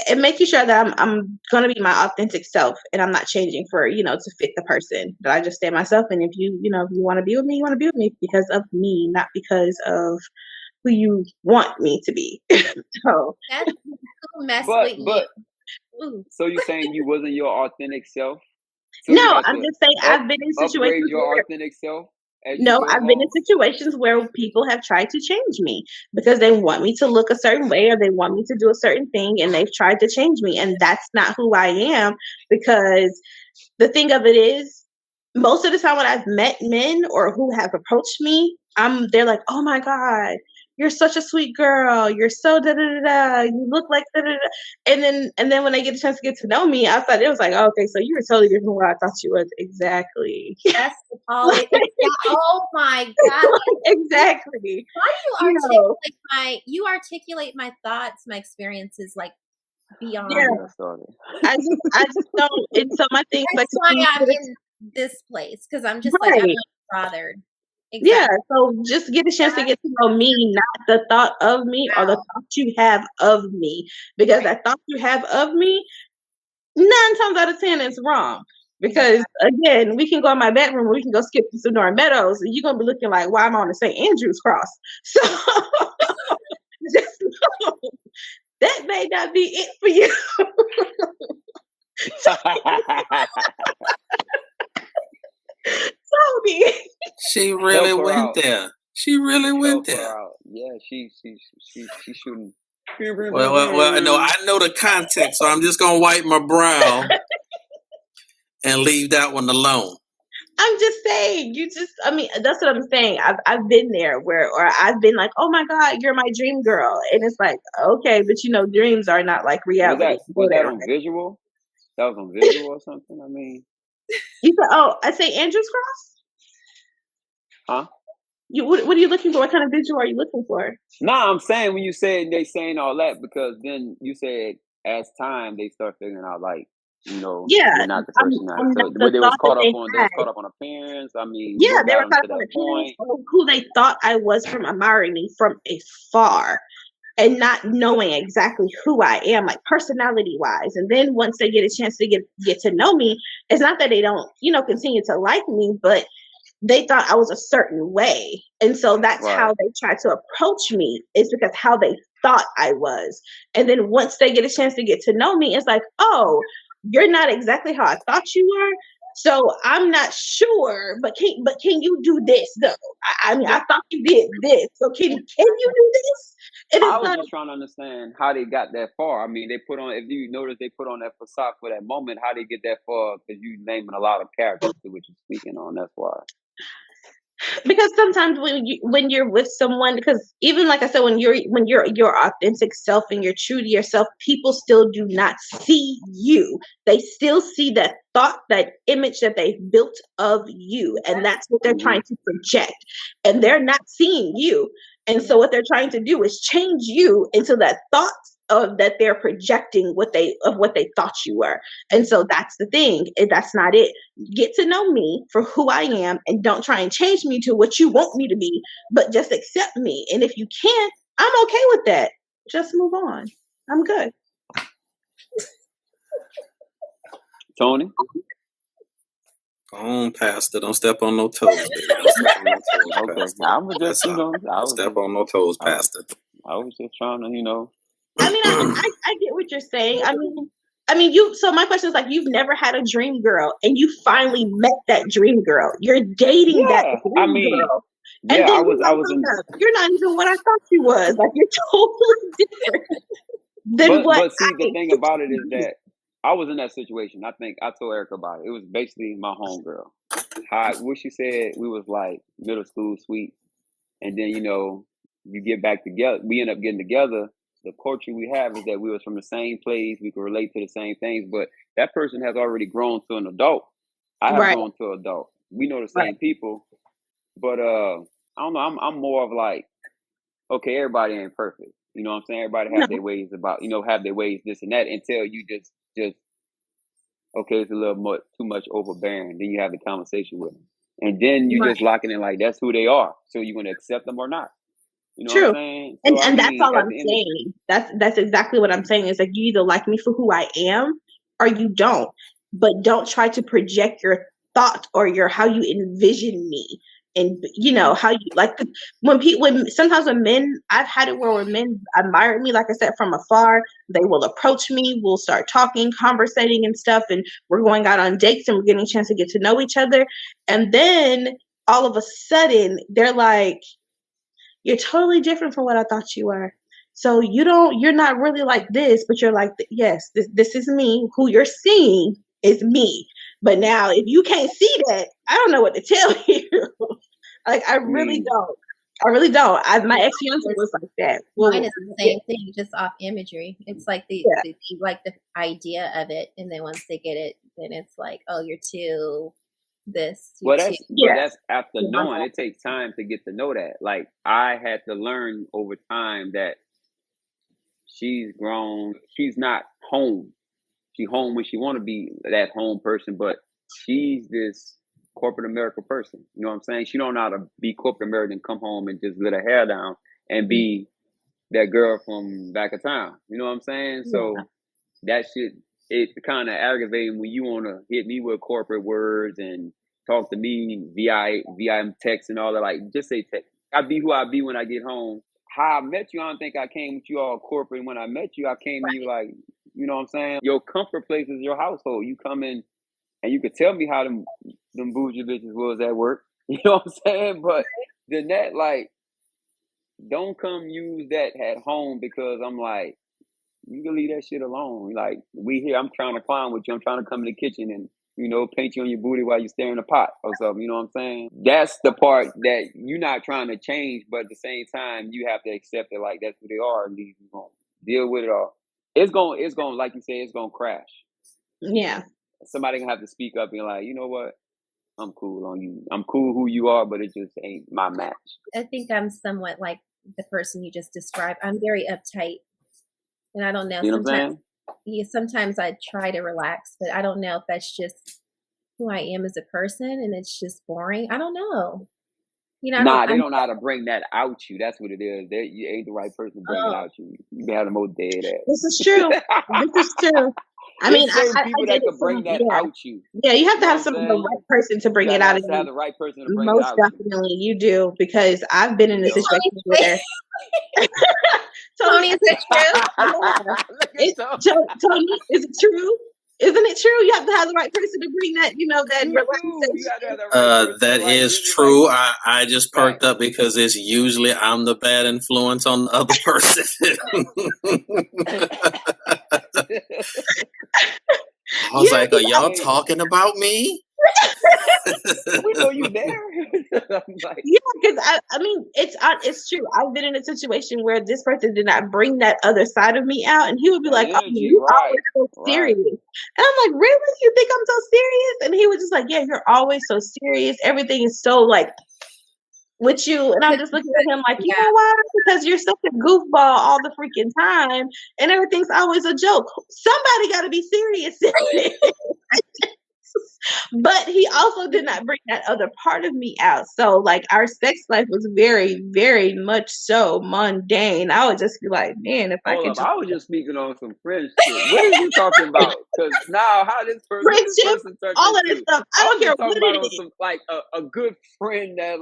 And making sure that I'm going to be my authentic self and I'm not changing for, to fit the person. That I just stay myself. And if you want to be with me, you want to be with me because of me, not because of who you want me to be. So that's so mess with you. So you're saying you wasn't your authentic self? So no, I'm just saying I've been in situations your authentic self. No, I've been in situations where people have tried to change me because they want me to look a certain way or they want me to do a certain thing, and they've tried to change me, and that's not who I am. Because the thing of it is, most of the time when I've met men or who have approached me, they're like, oh my God, you're such a sweet girl. You're so da da da da. You look like da da da. And then when they get a chance to get to know me, I thought it was like, oh, okay, so you were totally different from what I thought you was. Exactly. That's always. Oh my God. Exactly. Why do you articulate my thoughts, my experiences like beyond? Yeah. I just don't. And so my thing, that's like, why I'm in this place, because I'm just like, I'm not bothered. Exactly. Yeah, so just get a chance to get to know me, not the thought of me or the thought you have of me. Because that thought you have of me, 9 times out of 10 is wrong. Because again, we can go in my bedroom, we can go skip to Sonora Meadows, and you're gonna be looking like, why am I on the St. Andrew's cross? So just know that may not be it for you. She really went there. She really went there. Yeah, she shouldn't. Well, no, I know the context, so I'm just gonna wipe my brow and leave that one alone. I'm just saying, that's what I'm saying. I've been there or I've been like, oh my God, you're my dream girl. And it's like, okay, but dreams are not like reality. Was that on visual? That was on visual or something? I mean. You said, I say Andrew's Cross? Huh? What are you looking for? What kind of visual are you looking for? Nah, I'm saying when you said they saying all that, because then you said as time they start figuring out like, you're not the person but they was caught up on appearance. I mean, yeah, they were caught up on appearance, who they thought I was from admiring me from afar and not knowing exactly who I am, like personality wise. And then once they get a chance to get to know me, it's not that they don't, continue to like me, but they thought I was a certain way. And so that's how they tried to approach me, is because how they thought I was. And then once they get a chance to get to know me, it's like, oh, you're not exactly how I thought you were. So I'm not sure, but can you do this though? I mean, I thought you did this. So can you do this? I was just trying to understand how they got that far. I mean, if you notice, they put on that facade for that moment. How they get that far? Because you naming a lot of characters to what you're speaking on. That's why. Because sometimes when you're with someone, because even like I said, when you're your authentic self and you're true to yourself, people still do not see you. They still see that thought, that image that they've built of you, and that's what they're trying to project. And they're not seeing you. And so what they're trying to do is change you into that thought of that they're projecting what they thought you were. And so that's the thing. That's not it. Get to know me for who I am, and don't try and change me to what you want me to be, but just accept me. And if you can't, I'm okay with that. Just move on. I'm good. Tony? Go on, Pastor. Don't step on no toes, baby. Don't step on no toes, Pastor. I was just trying to, I mean, I get what you're saying. I mean, so my question is like, you've never had a dream girl, and you finally met that dream girl. You're dating that dream girl. And then you're not even what I thought you was. Like, you're totally different But see, the thing about it is that I was in that situation. I think I told Erica about it. It was basically my homegirl. What she said, we was like middle school sweet. And then, you get back together. We end up getting together. The culture we have is that we was from the same place. We could relate to the same things. But that person has already grown to an adult. I have grown to an adult. We know the same people. But I don't know. I'm more of like, okay, everybody ain't perfect. You know what I'm saying? Everybody have their ways have their ways, this and that, until you just okay, it's a little too much overbearing. Then you have the conversation with them. And then you just locking in like, that's who they are. So you want to accept them or not. You know what I'm saying? So, and that's all I'm saying. That's exactly what I'm saying. Is like, you either like me for who I am or you don't. But don't try to project your thought or how you envision me. And how you like sometimes when men, I've had it where men admire me, like I said, from afar. They will approach me, we'll start talking, conversating and stuff, and we're going out on dates and we're getting a chance to get to know each other. And then all of a sudden they're like, you're totally different from what I thought you were. So you're not really like this, but you're like, yes, this is me. Who you're seeing is me. But now if you can't see that, I don't know what to tell you. Like, I really don't. My ex-fiance was like that. Mine is the same thing, just off imagery. It's like the idea of it, and then once they get it, then it's like, oh, you're too this. That's after knowing. It takes time to get to know that. Like, I had to learn over time that she's grown. She's not home. She's home when she want to be that home person, but she's this corporate America person. You know what I'm saying? She don't know how to be corporate American, come home and just let her hair down and be that girl from back of town. You know what I'm saying? So that shit, it kind of aggravating when you want to hit me with corporate words and talk to me via text and all that. Like, just say text. I be who I be when I get home. How I met you, I don't think I came with you all corporate. When I met you, I came to you like, you know what I'm saying? Your comfort place is your household. You come in and you could tell me how them bougie bitches was at work. You know what I'm saying? But then that, like, don't come use that at home, because I'm like, you can leave that shit alone. Like, we here, I'm trying to clown with you. I'm trying to come in the kitchen and, you know, paint you on your booty while you're staring at a pot or something. You know what I'm saying? That's the part that you're not trying to change, but at the same time, you have to accept it like that's who they are, and you're going to deal with it all. It's going, like you said, it's going to crash. Yeah. Somebody gonna have to speak up and like, you know what? I'm cool on you. I'm cool who you are, but it just ain't my match. I think I'm somewhat like the person you just described. I'm very uptight, and I don't know. You know what I'm saying? Sometimes I try to relax, but I don't know if that's just who I am as a person, and it's just boring. I don't know. You know, they don't know how to bring that out you. That's what it is. You ain't the right person to bring it out you. You have the most dead ass. This is true. This is true. I mean, people that can bring that out you. Yeah, you have to have the right person to bring it out of you. Have the right person to bring Most it out. Most definitely, you do, because I've been in a situation where. Tony, is it true? Tony, is it true? Isn't it true? You have to have the right person to bring that, you know, that relaxation. That is true. I just perked up because it's usually I'm the bad influence on the other person. I was like, are y'all talking about me? We know you there. Like, yeah, because I mean, it's true. I've been in a situation where this person did not bring that other side of me out, and he would be like, "Oh, you're always so serious," and I'm like, "Really? You think I'm so serious?" And he was just like, "Yeah, you're always so serious. Everything is so like with you," and I'm just looking at him like, "You know why? Because you're such a goofball all the freaking time, and everything's always a joke. Somebody got to be serious." But he also did not bring that other part of me out. So, like, our sex life was very, very much so mundane. I would just be like, man, if I could. I was just speaking on some friendship. What are you talking about? Because now, how this person all of this stuff. I don't care what it is. Some, like a good friend that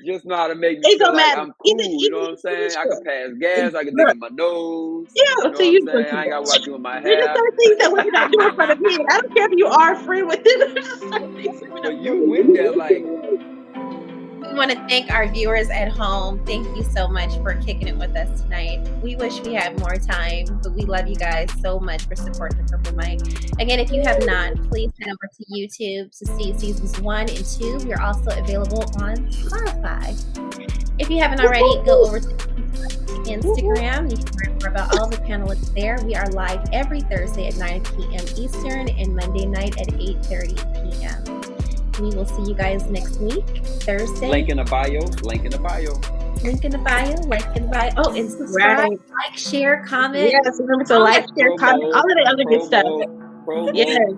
just know how to make me feel like I'm cool. You know what I'm saying? I can pass gas. I can dig in my nose. Yeah, you know what I'm saying? I ain't got what doing my hair. There's certain things that we're not doing in front of me. I don't care if you are a friend with it. But you went there like. We want to thank our viewers at home. Thank you so much for kicking it with us tonight. We wish we had more time, but we love you guys so much for supporting the Purple Mic. Again, if you have not, please head over to YouTube to see seasons 1 and 2. We are also available on Spotify. If you haven't already, go over to Instagram. You can learn more about all the panelists there. We are live every Thursday at 9 p.m. Eastern and Monday night at 8:30 p.m. We will see you guys next week, Thursday. Link in the bio. Oh, and subscribe, like, share, comment. Yes, remember to like, share, comment, all of the other good stuff. Yes,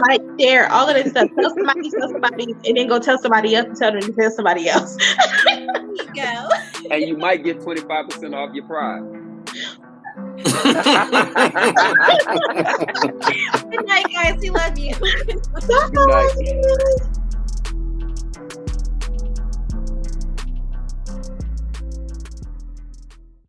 like, share, all of that stuff. Tell somebody, and then go tell somebody else and tell them to tell somebody else. There you go. And you might get 25% off your prize. Good night, guys. We love you. Good night.